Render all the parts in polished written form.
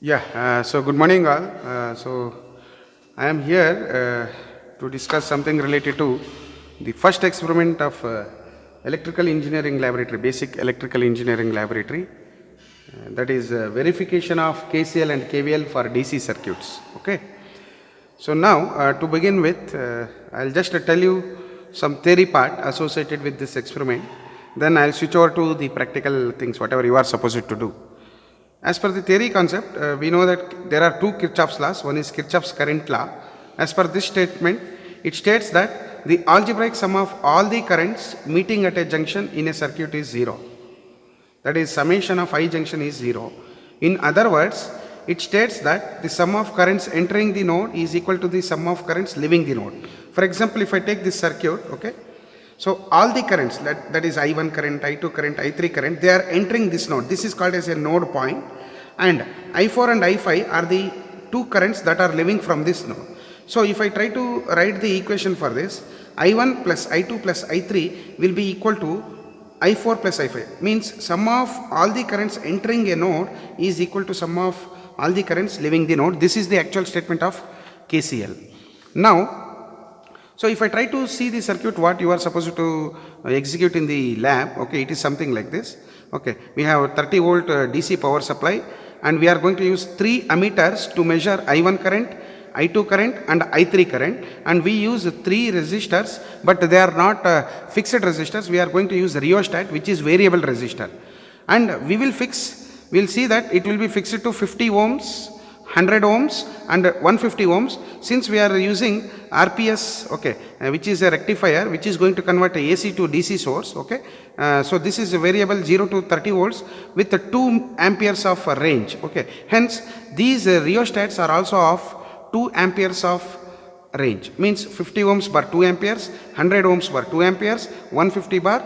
So good morning all. I am here to discuss something related to the first experiment of electrical engineering laboratory, basic electrical engineering laboratory, that is verification of KCL and KVL for DC circuits. Okay. So now to begin with, I'll just tell you some theory part associated with this experiment. Then I'll switch over to the practical things, whatever you are supposed to do. As per the theory concept, we know that there are two Kirchhoff's laws. One is Kirchhoff's current law. As per this statement, it states that the algebraic sum of all the currents meeting at a junction in a circuit is zero. That is, summation of I junction is zero. In other words, it states that the sum of currents entering the node is equal to the sum of currents leaving the node. For example, if I take this circuit, okay, so all the currents, that is I1 current, I2 current, I3 current, they are entering this node. This is called as a node point, and I4 and I5 are the two currents that are leaving from this node. So if I try to write the equation for this, I1 plus I2 plus I3 will be equal to I4 plus I5. Means sum of all the currents entering a node is equal to sum of all the currents leaving the node. This is the actual statement of KCL. Now, so if I try to see the circuit what you are supposed to execute in the lab, okay, it is something like this. Okay, we have a 30 volt DC power supply, and we are going to use 3 ammeters to measure I1 current, I2 current and I3 current, and we use 3 resistors, but they are not fixed resistors. We are going to use rheostat, which is variable resistor, and we will see that it will be fixed to 50 ohms, 100 ohms and 150 ohms. Since we are using RPS, okay, which is a rectifier which is going to convert AC to DC source, okay. So this is a variable 0 to 30 volts with 2 amperes of range, okay. Hence these rheostats are also of 2 amperes of range, means 50 ohms bar 2 amperes, 100 ohms bar 2 amperes, 150 bar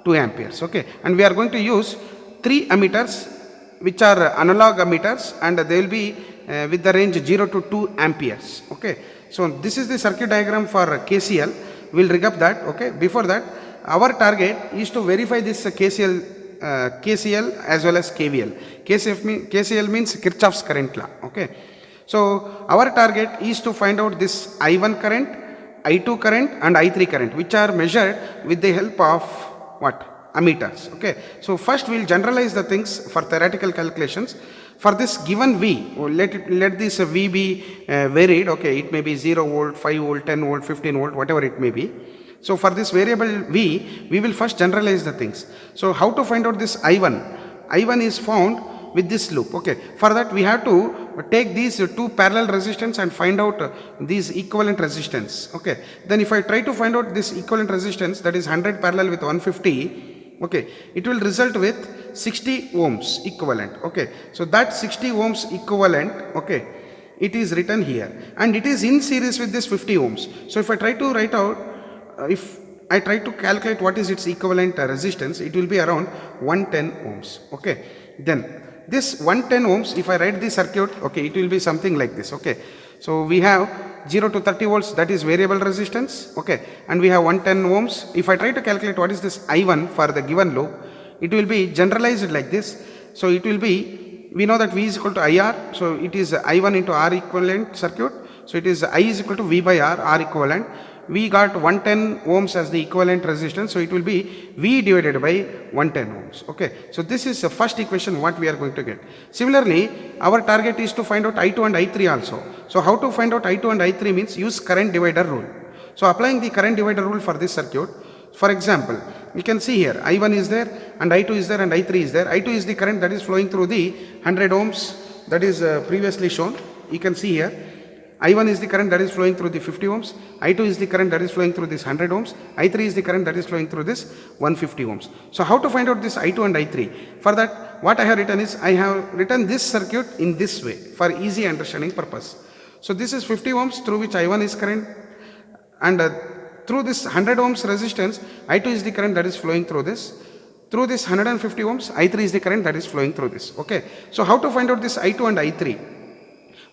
2 amperes, okay. And we are going to use 3 ammeters which are analog ammeters, and they will be with the range 0 to 2 amperes, okay. So this is the circuit diagram for KCL. We'll rig up that, okay. Before that, our target is to verify this KCL as well as KVL. KCL means Kirchhoff's current law, okay. So our target is to find out this I1 current, I2 current and I3 current, which are measured with the help of what? Ammeters, okay. So first we will generalize the things for theoretical calculations. For this given V, let this V be varied, okay. It may be 0 volt, 5 volt, 10 volt, 15 volt, whatever it may be. So for this variable V, we will first generalize the things. So how to find out this I1? I1 is found with this loop, okay. For that we have to take these 2 parallel resistance and find out these equivalent resistance, okay. Then if I try to find out this equivalent resistance, that is 100 parallel with 150, okay, it will result with 60 ohms equivalent, okay. So that 60 ohms equivalent, okay, it is written here, and it is in series with this 50 ohms. So if I try to write out, if I try to calculate what is its equivalent resistance, it will be around 110 ohms, okay. Then this 110 ohms, if I write the circuit, okay, it will be something like this, okay. So we have 0 to 30 volts, that is variable resistance, okay, and we have 110 ohms. If I try to calculate what is this I1 for the given loop, it will be generalized like this. So it will be, we know that V is equal to IR, so it is I1 into R equivalent circuit. So it is I is equal to V by R equivalent. We got 110 ohms as the equivalent resistance, so it will be V divided by 110 ohms, okay. So this is the first equation what we are going to get. Similarly, our target is to find out I2 and I3 also. So how to find out I2 and I3 means use current divider rule. So applying the current divider rule for this circuit, for example, you can see here I1 is there and I2 is there and I3 is there. I2 is the current that is flowing through the 100 ohms, that is previously shown. You can see here I1 is the current that is flowing through the 50 ohms, I2 is the current that is flowing through this 100 ohms, I3 is the current that is flowing through this 150 ohms. So how to find out this I2 and I3? For that, what I have written is, I have written this circuit in this way for easy understanding purpose. So this is 50 ohms through which I1 is current, and through this 100 ohms resistance, I2 is the current that is flowing through this. Through this 150 ohms, I3 is the current that is flowing through this, okay. So how to find out this I2 and I3?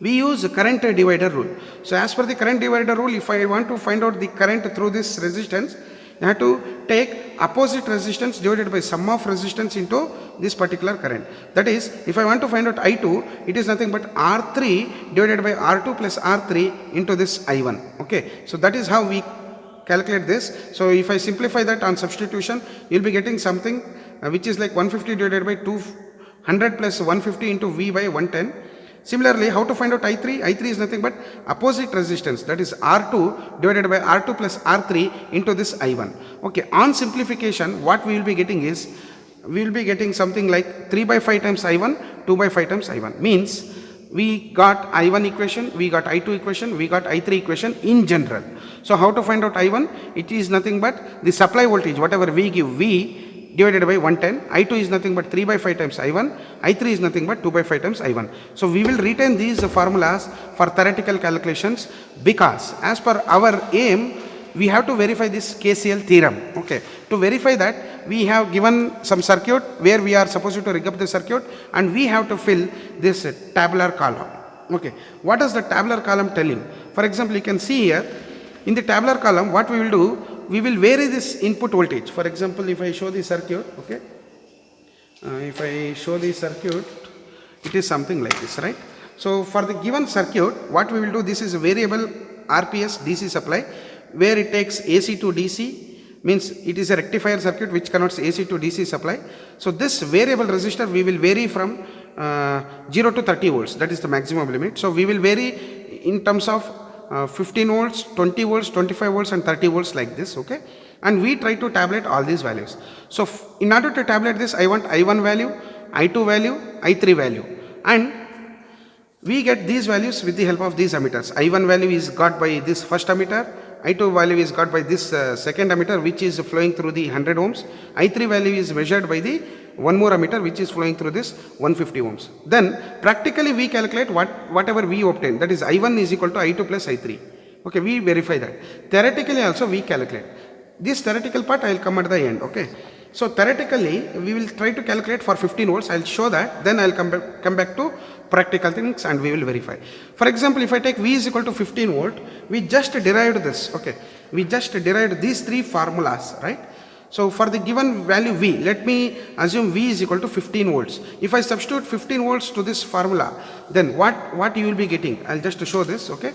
We use current divider rule. So as per the current divider rule, if I want to find out the current through this resistance, you have to take opposite resistance divided by sum of resistance into this particular current. That is, if I want to find out I2, it is nothing but R3 divided by R2 plus R3 into this I1. Okay, so that is how we calculate this. So if I simplify that on substitution, you'll be getting something which is like 150 divided by 200 plus 150 into V by 110. Similarly, how to find out I3? I3 is nothing but opposite resistance, that is R2 divided by R2 plus R3 into this I1. Okay, on simplification, what we will be getting is, we will be getting something like 3 by 5 times I1, 2 by 5 times I1. Means, we got I1 equation, we got I2 equation, we got I3 equation in general. So, how to find out I1? It is nothing but the supply voltage, whatever we give, V divided by 110, I2 is nothing but 3 by 5 times I1, I3 is nothing but 2 by 5 times I1. So we will retain these formulas for theoretical calculations, because as per our aim, we have to verify this KCL theorem. Okay, to verify that, we have given some circuit where we are supposed to rig up the circuit, and we have to fill this tabular column. Okay, what does the tabular column tell you? For example, you can see here, in the tabular column, what we will do, we will vary this input voltage. For example, if I show the circuit, okay, if I show the circuit, it is something like this, right? So for the given circuit, what we will do, this is a variable RPS DC supply, where it takes AC to DC, means it is a rectifier circuit which converts AC to DC supply. So this variable resistor, we will vary from 0 to 30 volts, that is the maximum limit. So we will vary in terms of 15 volts, 20 volts, 25 volts and 30 volts like this, okay, and we try to tabulate all these values. So in order to tabulate this, I want I1 value, I2 value, I3 value, and we get these values with the help of these ammeters. I1 value is got by this first ammeter, I2 value is got by this second ammeter which is flowing through the 100 ohms, I3 value is measured by the one more ammeter which is flowing through this 150 ohms. Then practically we calculate whatever we obtain, that is I1 is equal to I2 plus I3. Okay, we verify that. Theoretically also we calculate. This theoretical part I will come at the end. Okay, so theoretically we will try to calculate for 15 volts. I will show that, then I will come back to practical things and we will verify. For example, if I take V is equal to 15 volt, we just derived this. Okay, we just derived these three formulas, right? So for the given value V, let me assume V is equal to 15 volts. If I substitute 15 volts to this formula, then what you will be getting? I'll just show this, okay.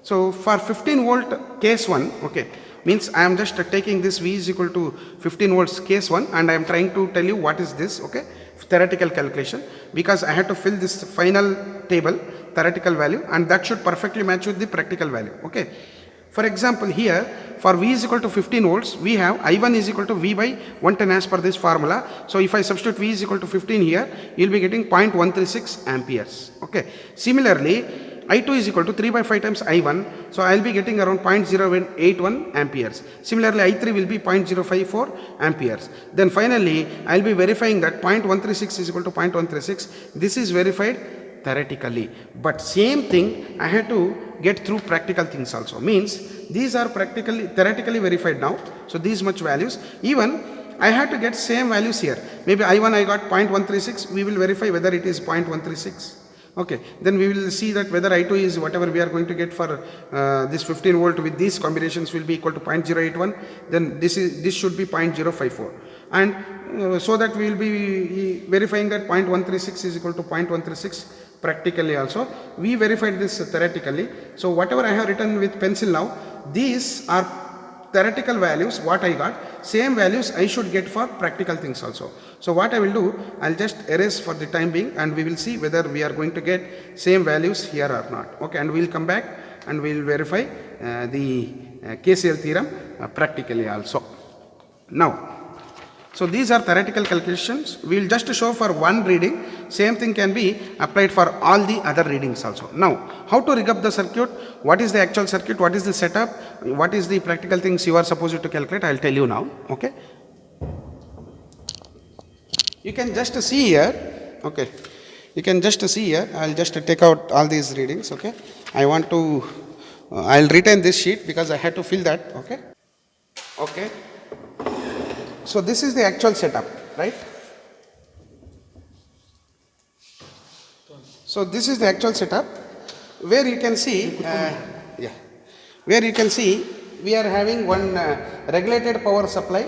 So for 15 volt case 1, okay, means I am just taking this V is equal to 15 volts case 1 and I am trying to tell you what is this, okay, theoretical calculation, because I had to fill this final table, theoretical value, and that should perfectly match with the practical value, okay. For example, here for V is equal to 15 volts, we have I1 is equal to V by 110 as per this formula. So if I substitute V is equal to 15 here, you will be getting 0.136 amperes. Okay. Similarly, I2 is equal to 3 by 5 times I1. So I will be getting around 0.081 amperes. Similarly, I3 will be 0.054 amperes. Then finally, I will be verifying that 0.136 is equal to 0.136. This is verified theoretically, but same thing I had to get through practical things also. Means these are theoretically verified now. So these much values, even I had to get same values here. Maybe I1 I got 0.136. We will verify whether it is 0.136. Okay, then we will see that whether I2 is whatever we are going to get for this 15 volt with these combinations will be equal to 0.081. Then this should be 0.054, and so that we will be verifying that 0.136 is equal to 0.136 practically also. We verified this theoretically. So whatever I have written with pencil now, these are theoretical values what I got. Same values I should get for practical things also. So what I will do, I'll just erase for the time being and we will see whether we are going to get same values here or not. Okay, and we'll come back and we'll verify the KCL theorem practically also. Now, so these are theoretical calculations. We will just show for one reading. Same thing can be applied for all the other readings also. Now, how to rig up the circuit? What is the actual circuit? What is the setup? What is the practical things you are supposed to calculate? I will tell you now. Okay. You can just see here. Okay. You can just see here. I will just take out all these readings. Okay. I want to. I will retain this sheet because I had to fill that. Okay. Okay. So this is the actual setup, right? So this is the actual setup where you can see, where you can see we are having one regulated power supply,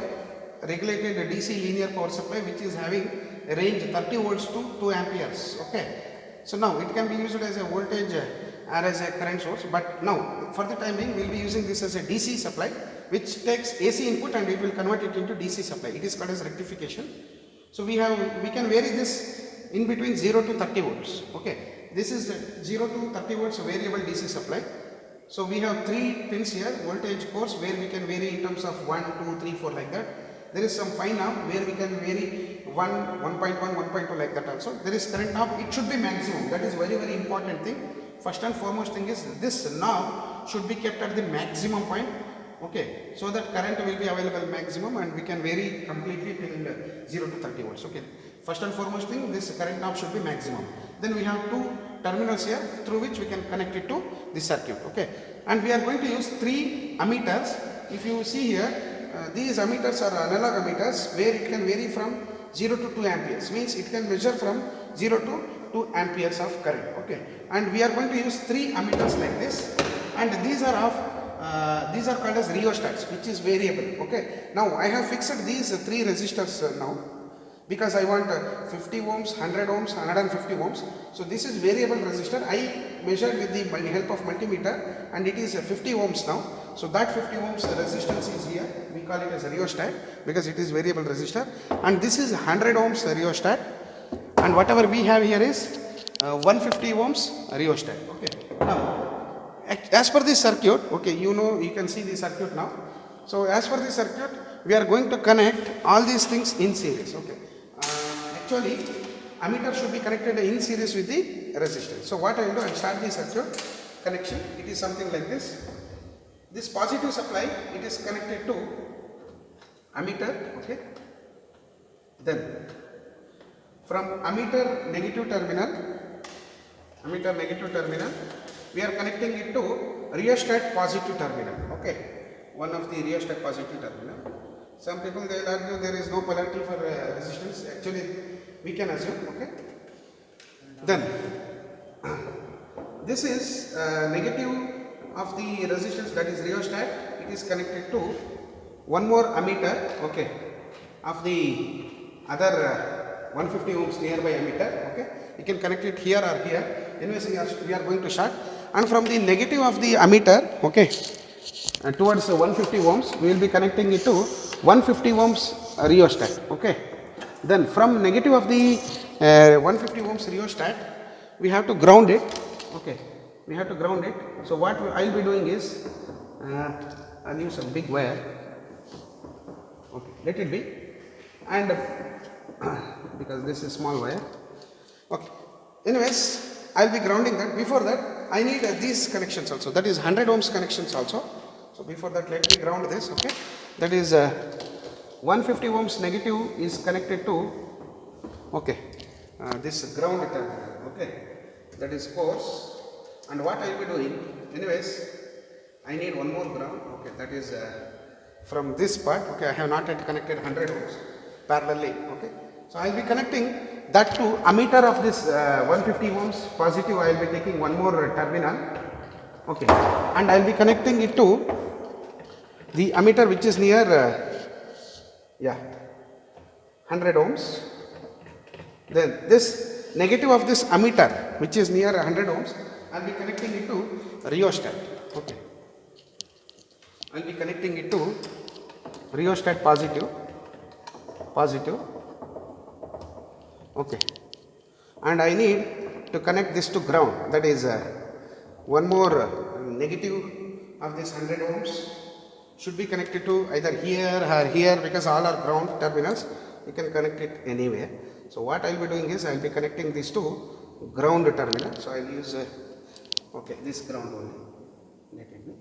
regulated DC linear power supply, which is having a range 30 volts to 2 amperes. Okay. So now it can be used as a voltage or as a current source, but now for the time being we will be using this as a DC supply, which takes AC input and it will convert it into DC supply. It is called as rectification. So we can vary this in between 0 to 30 volts. Okay, this is 0 to 30 volts variable DC supply. So we have 3 pins here, voltage course, where we can vary in terms of 1, 2, 3, 4 like that. There is some phi knob where we can vary 1, 1.1, 1.2 like that also. There is current knob, it should be maximum. That is very important thing. First and foremost thing is this knob should be kept at the maximum point. Okay, so that current will be available maximum and we can vary completely till 0 to 30 volts. Okay, first and foremost thing, this current knob should be maximum. Then we have 2 terminals here through which we can connect it to the circuit. Okay, and we are going to use 3 ammeters. If you see here, these ammeters are analog ammeters where it can vary from 0 to 2 amperes, means it can measure from 0 to 2 amperes of current. Okay, and we are going to use 3 ammeters like this, and these are called as rheostats, which is variable. Okay, now I have fixed these 3 resistors now because I want 50 ohms, 100 ohms, 150 ohms. So this is variable resistor. I measured with the help of multimeter and it is 50 ohms now. So that 50 ohms resistance is here. We call it as a rheostat because it is variable resistor. And this is 100 ohms rheostat. And whatever we have here is 150 ohms rheostat. Okay. Now, as per this circuit, okay, you can see the circuit now. So as per this circuit, we are going to connect all these things in series. Okay. Actually, ammeter should be connected in series with the resistor. So what I will do, I will start the circuit connection. It is something like this. This positive supply, it is connected to ammeter. Okay. Then from ammeter negative terminal, we are connecting it to rheostat positive terminal. Okay, one of the rheostat positive terminal. Some people they will argue there is no polarity for resistance. Actually, we can assume. Okay. Then this is negative of the resistance, that is rheostat. It is connected to one more ammeter. Okay, of the other 150 ohms nearby ammeter. Okay, you can connect it here or here. Anyways, we are going to start. And from the negative of the ammeter, okay, towards 150 ohms, we will be connecting it to 150 ohms rheostat. Okay. Then from negative of the 150 ohms rheostat, we have to ground it. Okay. We have to ground it. So what I will be doing is, I will use a big wire. Okay. Let it be. And because this is small wire. Okay. Anyways, I will be grounding that. Before that, I need these connections also. That is 100 ohms connections also. So before that, let me ground this. Okay. That is 150 ohms negative is connected to, okay, this ground terminal. Okay. That is course. And what I will be doing, anyways, I need one more ground. Okay. That is from this part. Okay. I have not yet connected 100 ohms parallelly. Okay. So I will be connecting that to ammeter of this 150 ohms positive. I will be taking one more terminal. Okay. And I will be connecting it to the ammeter which is near 100 ohms. Then this negative of this ammeter which is near 100 ohms, I will be connecting it to rheostat. Okay. I will be connecting it to rheostat positive. Okay. And I need to connect this to ground. That is one more negative of this 100 ohms should be connected to either here or here, because all are ground terminals. You can connect it anywhere. So what I will be doing is I will be connecting these to ground terminal. So I will use okay, this ground only. Let it be.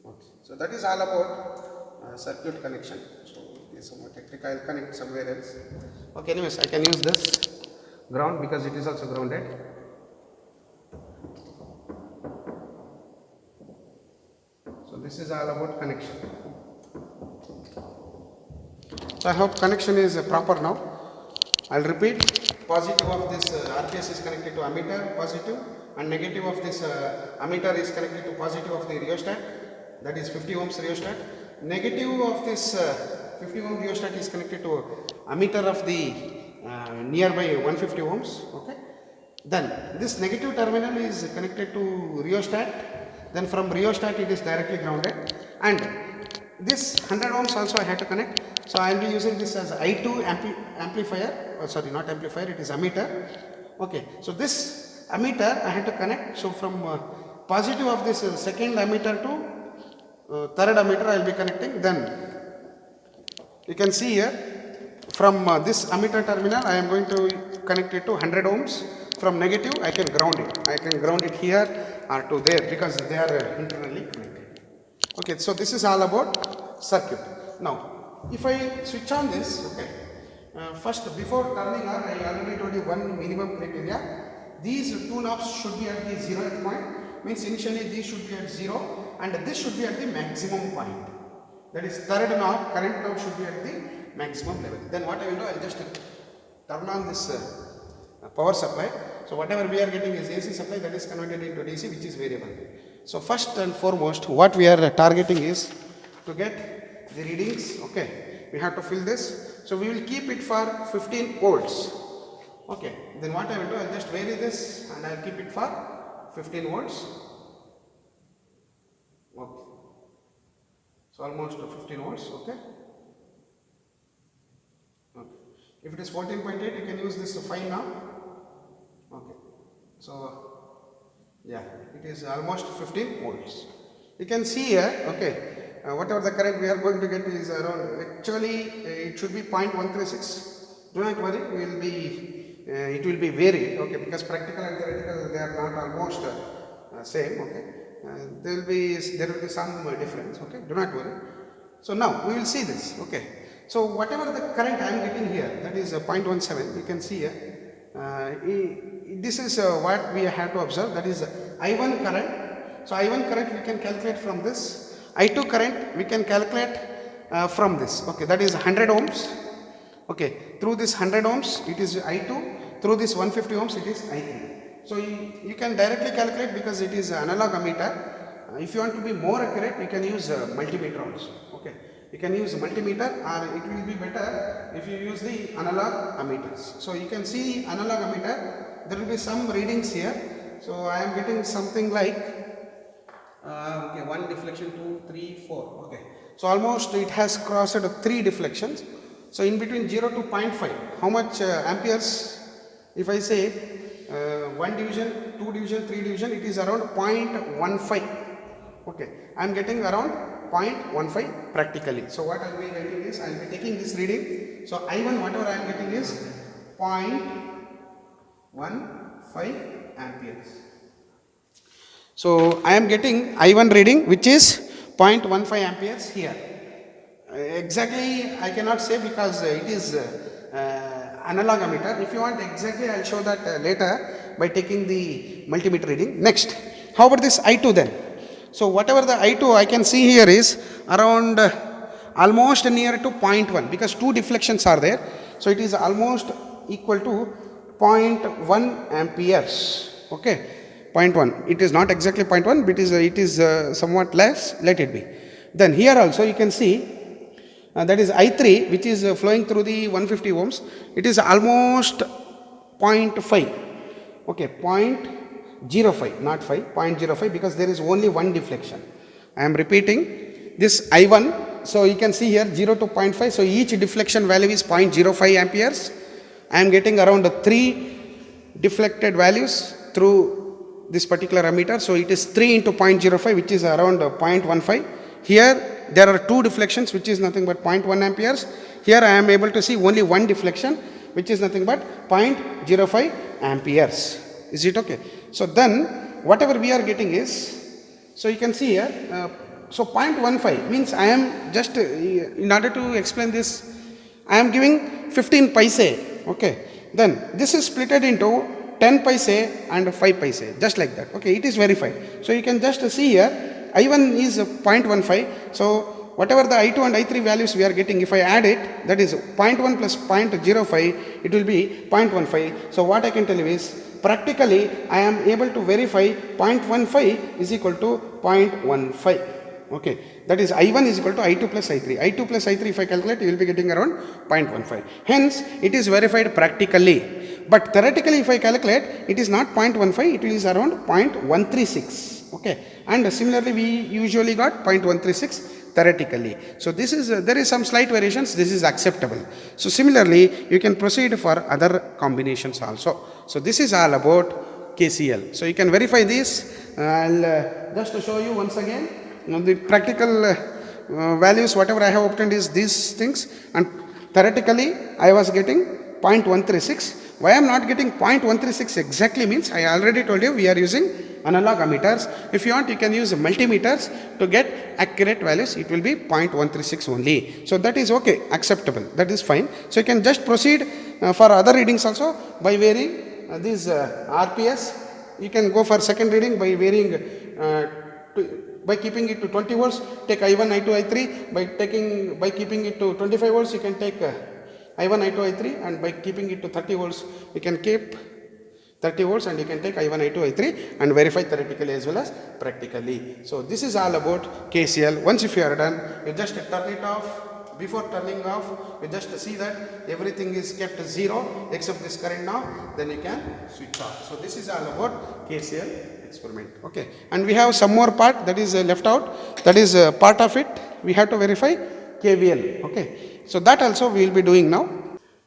Okay. So that is all about circuit connection. So it is somewhat technical. I will connect somewhere else. Okay. Anyways, I can use this ground because it is also grounded. So this is all about connection. So I hope connection is proper now. I will repeat. Positive of this RPS is connected to ammeter positive, and negative of this ammeter is connected to positive of the rheostat, that is 50 ohms rheostat. Negative of this 50 ohm rheostat is connected to ammeter of the nearby 150 ohms. Okay. Then this negative terminal is connected to rheostat. Then from rheostat it is directly grounded, and this 100 ohms also I have to connect. So I will be using this as I2 amplifier. Sorry, not amplifier, it is ammeter. Okay. So this ammeter I have to connect. So from positive of this second ammeter to third ammeter I will be connecting. Then you can see here from this ammeter terminal I am going to connect it to 100 ohms. From negative I can ground it. I can ground it here or to there because they are internally connected. Okay, so this is all about circuit. Now, if I switch on this, okay, first before turning on, I already told you one minimum criteria. These two knobs should be at the 0th point, means initially these should be at 0 and this should be at the maximum point. That is third knob, current knob should be at the maximum level. Then what I will do, I will just turn on this power supply. So whatever we are getting is AC supply, that is converted into DC, which is variable. So first and foremost, what we are targeting is to get the readings. Okay, we have to fill this. So we will keep it for 15 volts. Okay, then what I will do, I will just vary this and I will keep it for 15 volts. Okay, so almost 15 volts. Okay. Okay. If it is 14.8, you can use this 5 now. Okay, so yeah, it is almost 15 volts. You can see here, okay, whatever the current we are going to get is around, actually it should be 0.136. Do not worry, it will be varied, okay, because practical and theoretical they are not almost same, okay. There will be some difference, okay, do not worry. So now we will see this, okay. So whatever the current I am getting here, that is 0.17, you can see here. This is what we have to observe, that is I1 current. So I1 current we can calculate from this. I2 current we can calculate from this. Okay, that is 100 ohms. Okay, through this 100 ohms it is I2, through this 150 ohms it is I3. So you can directly calculate because it is analog ammeter. If you want to be more accurate, you can use multimeter also. Okay, you can use multimeter, or it will be better if you use the analog ammeters. So you can see analog ammeter, there will be some readings here. So I am getting something like okay, 1 deflection, 2, 3, 4. Okay, so almost it has crossed 3 deflections. So in between 0 to 0.5, how much amperes? If I say 1 division, 2 division, 3 division, it is around 0.15. Okay, I am getting around 0.15 practically. So what I will be getting is, I will be taking this reading. So I1 whatever I am getting is 0.15 amperes. So I am getting I1 reading which is 0.15 amperes here. Exactly I cannot say because it is analog ammeter. If you want exactly, I will show that later by taking the multimeter reading. Next, how about this I2 then? So whatever the I2 I can see here is around almost near to 0.1 because 2 deflections are there. So it is almost equal to 0.1 amperes. Okay, 0.1. It is not exactly 0.1, but it is somewhat less. Let it be. Then here also you can see that is I3 which is flowing through the 150 ohms. It is almost 0.5. Okay, 0.05, not 5, 0.05 because there is only one deflection. I am repeating this I1. So you can see here 0 to 0.5. So each deflection value is 0.05 amperes. I am getting around 3 deflected values through this particular ammeter. So it is 3 into 0.05 which is around 0.15. Here there are 2 deflections which is nothing but 0.1 amperes. Here I am able to see only one deflection which is nothing but 0.05 amperes. Is it okay? So then whatever we are getting is, so you can see here, so 0.15 means I am just, in order to explain this, I am giving 15 paise. Okay, then this is splitted into 10 paise and 5 paise, just like that. Okay, it is verified. So you can just see here, I1 is 0.15. So whatever the I2 and I3 values we are getting, if I add it, that is 0.1 plus 0.05, it will be 0.15. So what I can tell you is, practically I am able to verify 0.15 is equal to 0.15. Okay, that is I1 is equal to I2 plus I3. I2 plus I3 if I calculate, you will be getting around 0.15. Hence, it is verified practically. But theoretically if I calculate, it is not 0.15, it is around 0.136. Okay, and similarly we usually got 0.136 theoretically. So this is, there is some slight variations, this is acceptable. So similarly, you can proceed for other combinations also. So this is all about KCL. So you can verify this. I'll just to show you once again. Now the practical values whatever I have obtained is these things, and theoretically I was getting 0.136. Why I am not getting 0.136 exactly means I already told you we are using analog ammeters. If you want, you can use multimeters to get accurate values. It will be 0.136 only. So that is okay, acceptable, that is fine. So you can just proceed for other readings also by varying these RPS. You can go for second reading by varying by keeping it to 20 volts, take I1, I2, I3. By keeping it to 25 volts, you can take I1, I2, I3, and by keeping it to 30 volts, you can keep 30 volts and you can take I1, I2, I3 and verify theoretically as well as practically. So this is all about KCL. Once if you are done, you just turn it off. Before turning off, you just see that everything is kept zero except this current now, then you can switch off. So this is all about KCL experiment. Okay, and we have some more part that is left out, that is part of it we have to verify KVL. Okay, so that also we will be doing now.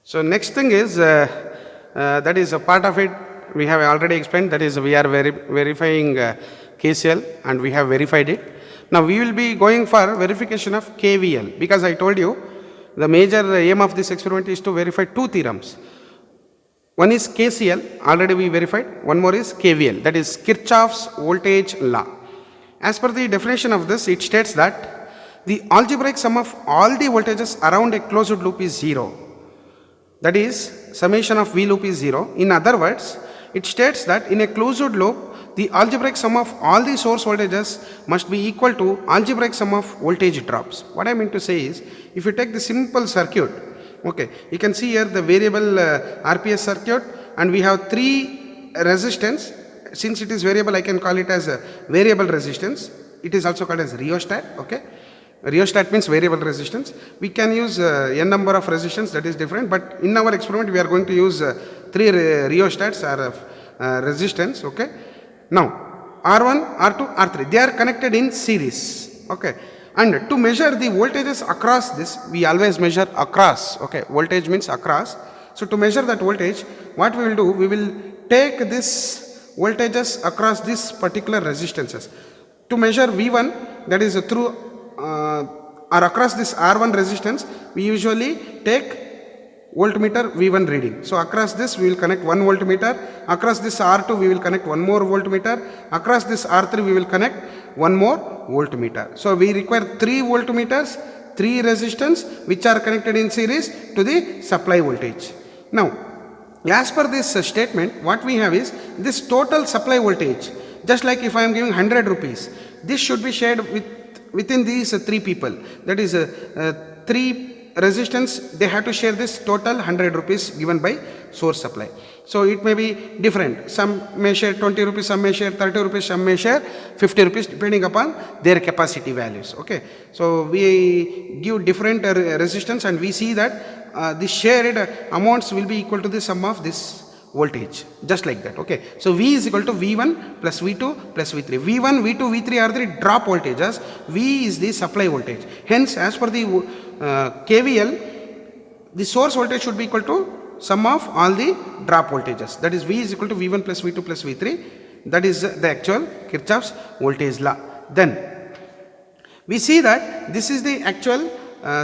So next thing is that is a part of it we have already explained, that is we are verifying KCL and we have verified it. Now we will be going for verification of KVL, because I told you the major aim of this experiment is to verify two theorems. One is KCL, already we verified. One more is KVL, that is Kirchhoff's voltage law. As per the definition of this, it states that the algebraic sum of all the voltages around a closed loop is 0. That is, summation of V loop is 0. In other words, it states that in a closed loop, the algebraic sum of all the source voltages must be equal to algebraic sum of voltage drops. What I mean to say is, if you take the simple circuit, okay, you can see here the variable RPS circuit, and we have three resistance. Since it is variable, I can call it as a variable resistance. It is also called as rheostat. Okay, rheostat means variable resistance. We can use n number of resistance, that is different, but in our experiment we are going to use three rheostats or resistance. Okay, now R1, R2, R3, they are connected in series. Okay, and to measure the voltages across this, we always measure across. Okay, voltage means across. So to measure that voltage, what we will do, we will take this voltages across these particular resistances. To measure V1, that is through or across this R1 resistance, we usually take voltmeter V1 reading. So across this we will connect one voltmeter, across this R2 we will connect one more voltmeter, across this R3 we will connect one more voltmeter. So we require three voltmeters, three resistance which are connected in series to the supply voltage. Now as per this statement, what we have is this total supply voltage. Just like if I am giving 100 rupees, this should be shared within these three people. That is three resistance, they have to share this total 100 rupees given by source supply. So it may be different. Some may share 20 rupees, some may share 30 rupees, some may share 50 rupees depending upon their capacity values. Okay, so we give different resistance and we see that the shared amounts will be equal to the sum of this voltage, just like that. Okay, so V is equal to V1 plus V2 plus V3. V1, V2, V3 are the drop voltages. V is the supply voltage. Hence, as per the KVL, the source voltage should be equal to sum of all the drop voltages. That is, V is equal to V1 plus V2 plus V3. That is the actual Kirchhoff's voltage law. Then we see that this is the actual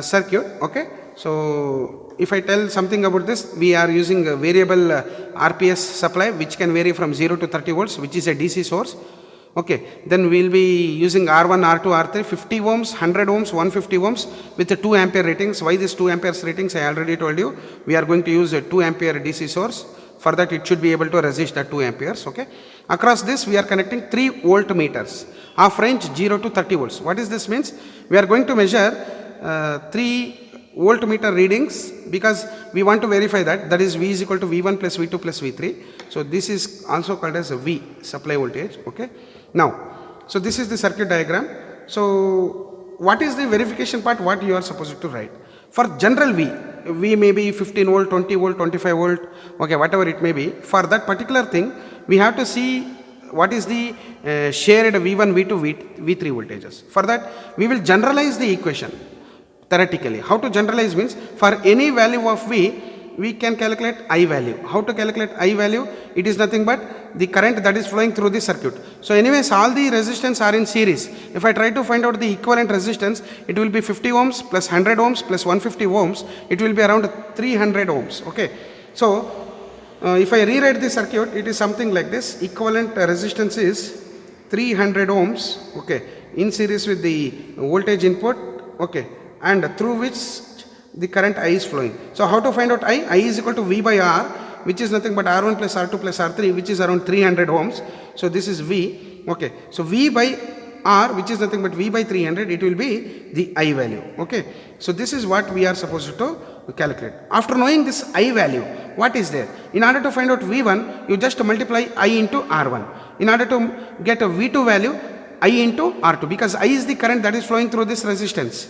circuit. Okay, so if I tell something about this, we are using a variable RPS supply which can vary from 0 to 30 volts, which is a DC source. Okay, then we will be using R1, R2, R3, 50 ohms, 100 ohms, 150 ohms with the 2 ampere ratings. Why this 2 amperes ratings? I already told you. We are going to use a 2 ampere DC source. For that, it should be able to resist at 2 amperes. Okay, across this we are connecting 3 voltmeters of range 0 to 30 volts. What is this means? We are going to measure 3 voltmeter readings, because we want to verify that is V is equal to V1 plus V2 plus V3. So this is also called as a V, supply voltage. Okay. Now, so this is the circuit diagram. So what is the verification part, what you are supposed to write? For general V may be 15 volt, 20 volt, 25 volt, okay, whatever it may be. For that particular thing, we have to see what is the shared V1, V2, V3 voltages. For that, we will generalize the equation theoretically. How to generalize means, for any value of V, we can calculate I value. How to calculate I value? It is nothing but the current that is flowing through the circuit. So anyways, all the resistance are in series. If I try to find out the equivalent resistance, it will be 50 ohms plus 100 ohms plus 150 ohms. It will be around 300 ohms. Okay. So if I rewrite the circuit, it is something like this. Equivalent resistance is 300 ohms, okay, in series with the voltage input, okay, and through which the current I is flowing. So how to find out I? I is equal to V by R, which is nothing but R1 plus R2 plus R3, which is around 300 ohms. So this is V, okay. So V by R, which is nothing but V by 300, it will be the I value, okay. So this is what we are supposed to calculate. After knowing this I value, what is there? In order to find out V1, you just multiply I into R1. In order to get a V2 value, I into R2, because I is the current that is flowing through this resistance.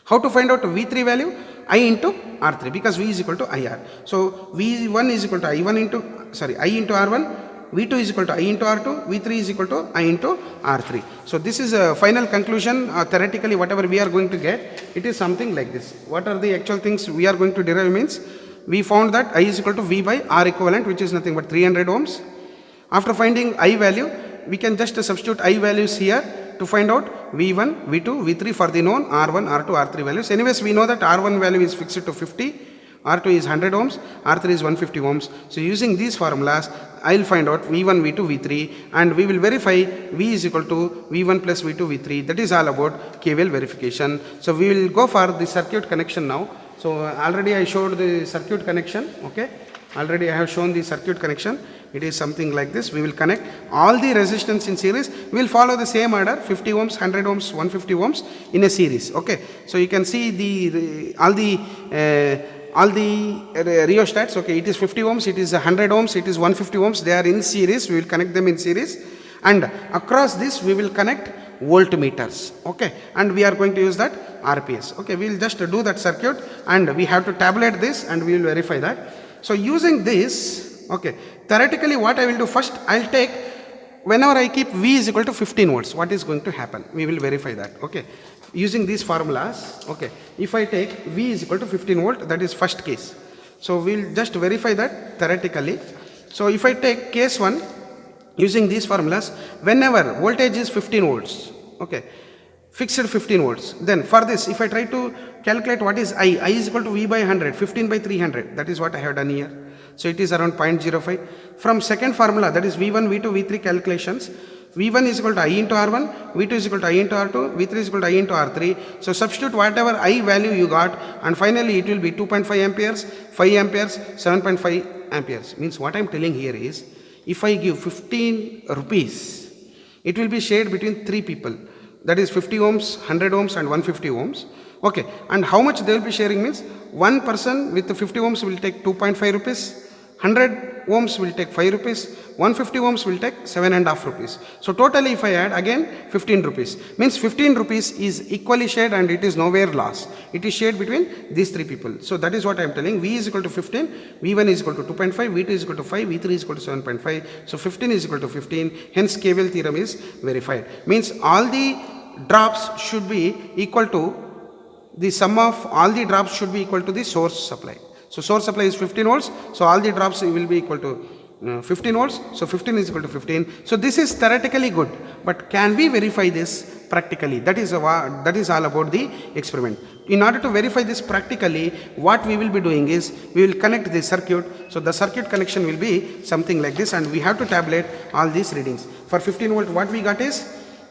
How to find out V3 value? I into R3, because V is equal to IR. So V1 is equal to I into R1, V2 is equal to I into R2, V3 is equal to I into R3. So this is a final conclusion. Theoretically, whatever we are going to get, it is something like this. What are the actual things we are going to derive means, we found that I is equal to V by R equivalent, which is nothing but 300 ohms. After finding I value, we can just substitute I values here to find out V1, V2, V3 for the known R1, R2, R3 values. Anyways, we know that R1 value is fixed to 50, R2 is 100 ohms, R3 is 150 ohms. So using these formulas, I will find out V1, V2, V3, and we will verify V is equal to V1 plus V2, V3. That is all about KVL verification. So we will go for the circuit connection now. So already I showed the circuit connection, okay. Already I have shown the circuit connection. It is something like this. We will connect all the resistance in series. We will follow the same order, 50 ohms, 100 ohms, 150 ohms in a series. Okay. So you can see all the rheostats. Okay. It is 50 ohms, it is 100 ohms, it is 150 ohms. They are in series. We will connect them in series. And across this we will connect voltmeters. Okay. And we are going to use that RPS. Okay. We will just do that circuit and we have to tabulate this and we will verify that. So using this, okay, theoretically what I will do first, I will take, whenever I keep V is equal to 15 volts, what is going to happen? We will verify that, okay. Using these formulas, okay, if I take V is equal to 15 volt, that is first case. So we will just verify that theoretically. So if I take case 1, using these formulas, whenever voltage is 15 volts, okay, fixed 15 volts, then for this, if I try to calculate what is I is equal to V by 100, 15 by 300, that is what I have done here. So it is around 0.05. From second formula, that is V1, V2, V3 calculations, V1 is equal to I into R1, V2 is equal to I into R2, V3 is equal to I into R3. So substitute whatever I value you got, and finally it will be 2.5 amperes, 5 amperes, 7.5 amperes. Means what I am telling here is, if I give 15 rupees, it will be shared between 3 people. That is 50 ohms, 100 ohms and 150 ohms. Okay, and how much they will be sharing means, one person with the 50 ohms will take 2.5 rupees, 100 ohms will take 5 rupees, 150 ohms will take 7.5 rupees. So totally if I add again 15 rupees, means 15 rupees is equally shared and it is nowhere lost. It is shared between these 3 people. So that is what I am telling. V is equal to 15, V1 is equal to 2.5, V2 is equal to 5, V3 is equal to 7.5. So 15 is equal to 15. Hence KVL theorem is verified. Means all the drops should be equal to, the sum of all the drops should be equal to the source supply. So source supply is 15 volts. So all the drops will be equal to 15 volts. So 15 is equal to 15. So this is theoretically good. But can we verify this practically? That is all about the experiment. In order to verify this practically, what we will be doing is, we will connect the circuit. So the circuit connection will be something like this, and we have to tabulate all these readings. For 15 volt, what we got is,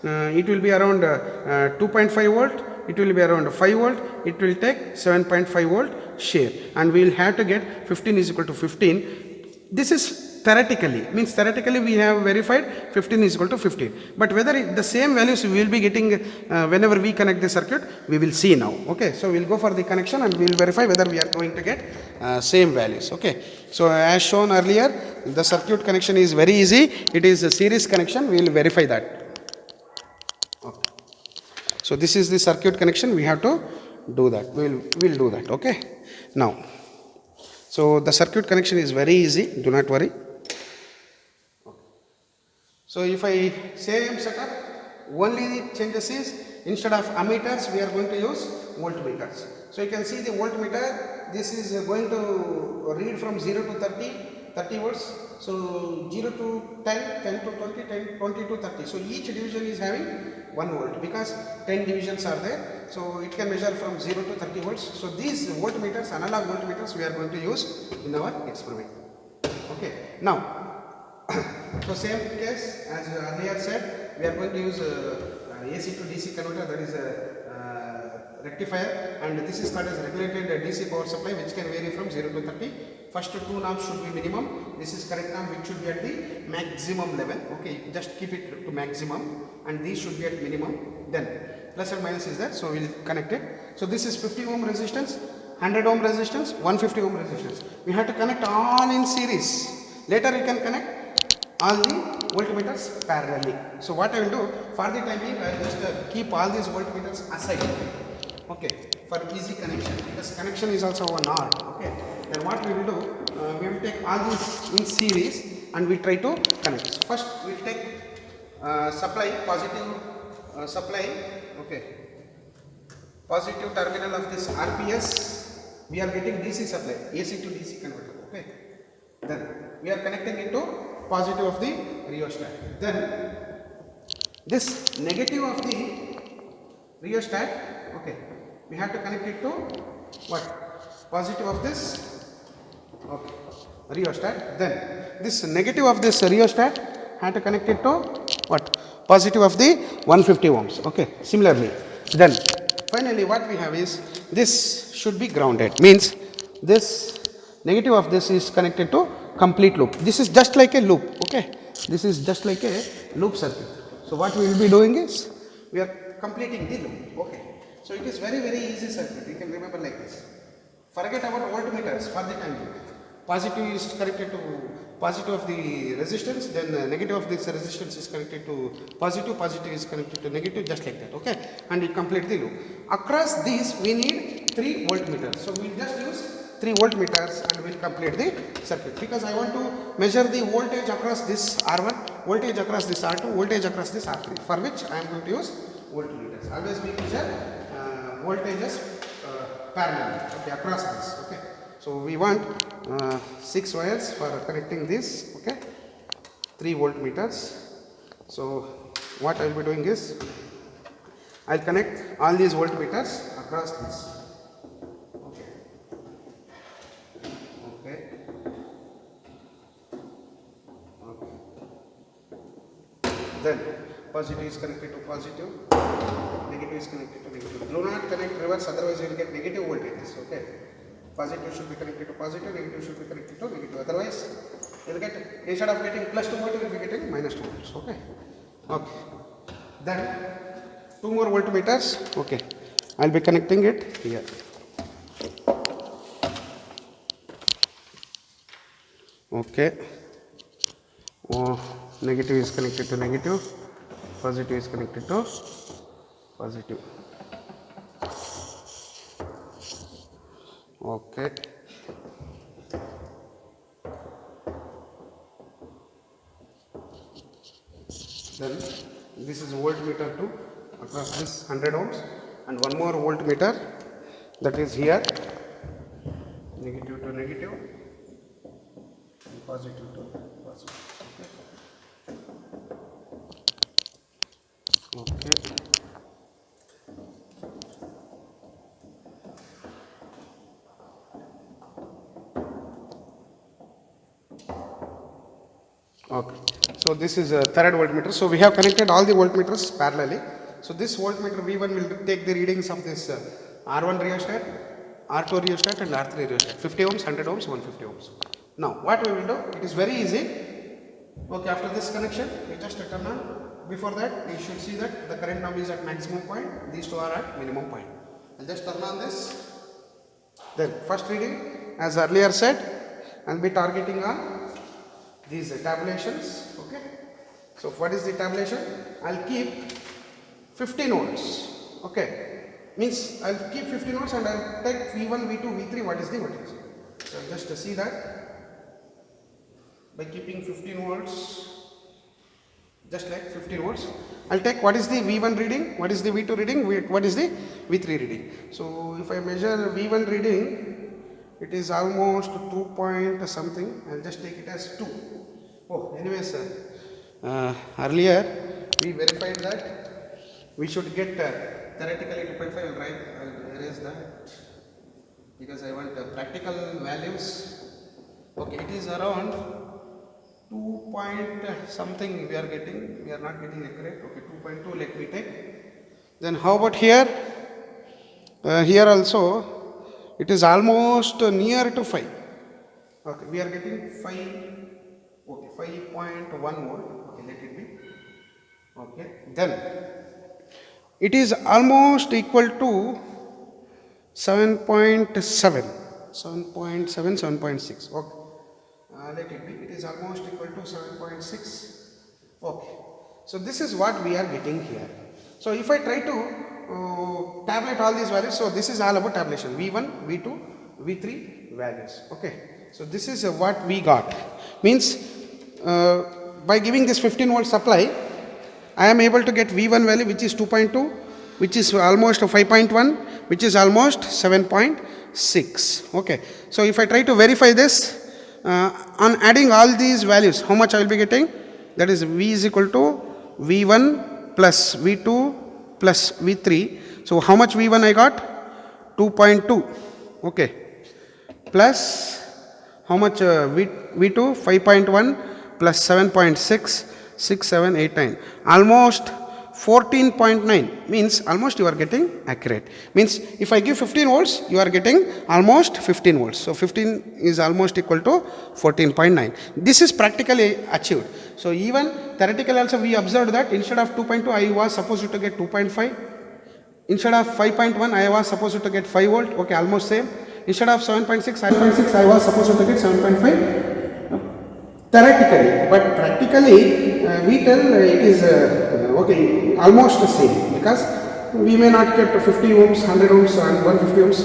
it will be around 2.5 volt. It will be around 5 volt, it will take 7.5 volt share, and we will have to get 15 is equal to 15. This is theoretically, means theoretically we have verified 15 is equal to 15. But whether the same values we will be getting whenever we connect the circuit, we will see now. Okay, so we will go for the connection and we will verify whether we are going to get same values. Okay, so as shown earlier, the circuit connection is very easy. It is a series connection. We will verify that. Okay. So this is the circuit connection. We have to do that. We'll do that. Okay. Now, so the circuit connection is very easy. Do not worry. So if I same setup, only changes is instead of ammeters we are going to use voltmeters. So you can see the voltmeter, this is going to read from 0 to 30 volts. So 0 to 10, 10 to 20, 10, 20 to 30. So each division is having 1 volt because 10 divisions are there. So it can measure from 0 to 30 volts. So these voltmeters, analog voltmeters, we are going to use in our experiment. Okay. Now, so same case as earlier said, we are going to use AC to DC converter, that is a rectifier, and this is called as regulated DC power supply, which can vary from 0 to 30. First two knobs should be minimum. This is correct knob which should be at the maximum level. Okay, just keep it to maximum, and these should be at minimum. Then plus and minus is there, so we will connect it. So this is 50 ohm resistance, 100 ohm resistance, 150 ohm resistance. We have to connect all in series. Later we can connect all the voltmeters parallelly. So what I will do, for the time being, I will just keep all these voltmeters aside. Okay, for easy connection, because connection is also an art. Okay, then what we will do, we will take all these in series and we try to connect. First we will take supply, positive supply. Okay, positive terminal of this RPS, we are getting DC supply, AC to DC converter. Okay, then we are connecting into positive of the rheostat. Then this negative of the rheostat, okay, we have to connect it to what? Positive of this, okay, rheostat. Then this negative of this rheostat have to connect it to what? Positive of the 150 ohms. Okay, similarly. Then finally what we have is this should be grounded, means this negative of this is connected to complete loop. This is just like a loop. Okay, this is just like a loop circuit. So what we will be doing is we are completing the loop. Okay, so it is very easy circuit. You can remember like this. Forget about voltmeters for the time being. Positive is connected to positive of the resistance, then negative of this resistance is connected to positive, positive is connected to negative, just like that. Okay, and we complete the loop. Across these we need 3 voltmeters. So we will just use 3 voltmeters and we will complete the circuit, because I want to measure the voltage across this R1, voltage across this R2, voltage across this R3, for which I am going to use voltmeters. Always we measure voltages parallel, okay, across this. Okay, so we want 6 wires for connecting this. Okay, 3 voltmeters. So what I will be doing is I will connect all these voltmeters across this. Then positive is connected to positive, negative is connected to negative. Do not connect reverse, otherwise you will get negative voltages. Okay, positive should be connected to positive, negative should be connected to negative. Otherwise, you will get, instead of getting plus 2 volts, you will be getting minus 2 volts. Okay. Okay. Then 2 more voltmeters. Okay, I will be connecting it here. Okay. Negative is connected to negative, positive is connected to positive. Okay. Then this is voltmeter 2 across this 100 ohms, and one more voltmeter, that is here, negative to negative and positive to positive. Okay. Okay. So this is a third voltmeter. So we have connected all the voltmeters parallelly. So this voltmeter V1 will take the readings of this R1 rheostat, R2 rheostat and R3 rheostat. 50 ohms, 100 ohms, 150 ohms. Now what we will do, it is very easy. Okay, after this connection, we just turn on. Before that, you should see that the current now is at maximum point, these two are at minimum point. I'll just turn on this. Then first reading, as earlier said, I'll be targeting on these tabulations. Okay, so what is the tabulation? I'll keep 15 volts. Okay, means I'll keep 15 volts and I'll take V1, V2, V3, what is the voltage. So just see that by keeping 15 volts, just like 15 volts, I'll take what is the V1 reading, what is the V2 reading, what is the V3 reading. So if I measure V1 reading, it is almost 2 point something. I'll just take it as 2. Oh, anyway, sir, earlier we verified that we should get theoretically 2.5. I'll erase that because I want practical values. Okay, it is around 2 point something we are getting. We are not getting accurate. Okay, 2.2 let me take. Then how about here? Here also it is almost near to 5. Okay, we are getting 5. Okay, 5.1 volt. Okay, let it be. Okay, then it is almost equal to 7.7, 7.6. Okay, let it be. It is almost equal to 7.6. Okay, so this is what we are getting here. So if I try to tabulate all these values, so this is all about tabulation, V1, V2, V3 values. Okay, so this is what we got. Means by giving this 15 volt supply, I am able to get V1 value which is 2.2, which is almost 5.1, which is almost 7.6. Okay, so if I try to verify this on adding all these values, how much I will be getting? That is V is equal to V1 plus V2 plus V3. So how much V1 I got? 2.2. Okay, plus how much V2? 5.1 plus 7.6, 6, 7, 8, 9. Almost 14.9, means almost you are getting accurate. Means if I give 15 volts, you are getting almost 15 volts. So 15 is almost equal to 14.9. This is practically achieved. So even theoretically also we observed that instead of 2.2 I was supposed to get 2.5. Instead of 5.1 I was supposed to get 5 volt. Okay, almost same. Instead of 7.6 I was supposed to get 7.5. Theoretically, but practically we tell it is okay, almost the same, because we may not get 50 ohms, 100 ohms and 150 ohms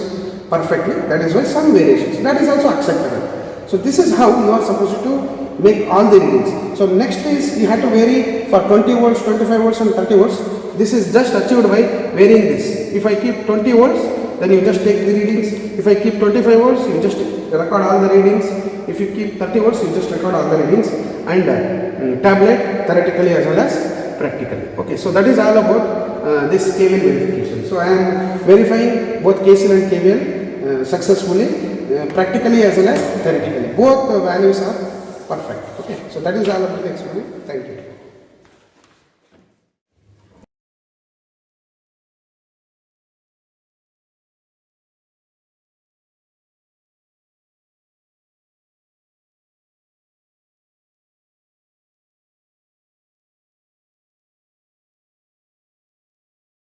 perfectly. That is why some variations, that is also acceptable. So this is how you are supposed to make all the readings. So next is you have to vary for 20 volts, 25 volts and 30 volts. This is just achieved by varying this. If I keep 20 volts, then you just take the readings. If I keep 25 volts, you just record all the readings. If you keep 30 volts, you just record all the readings and tabulate theoretically as well as practically. Okay, so that is all about this KVL verification. So I am verifying both KCL and KVL successfully, practically as well as theoretically. Both values are perfect. Okay, so that is all about the experiment. Thank you.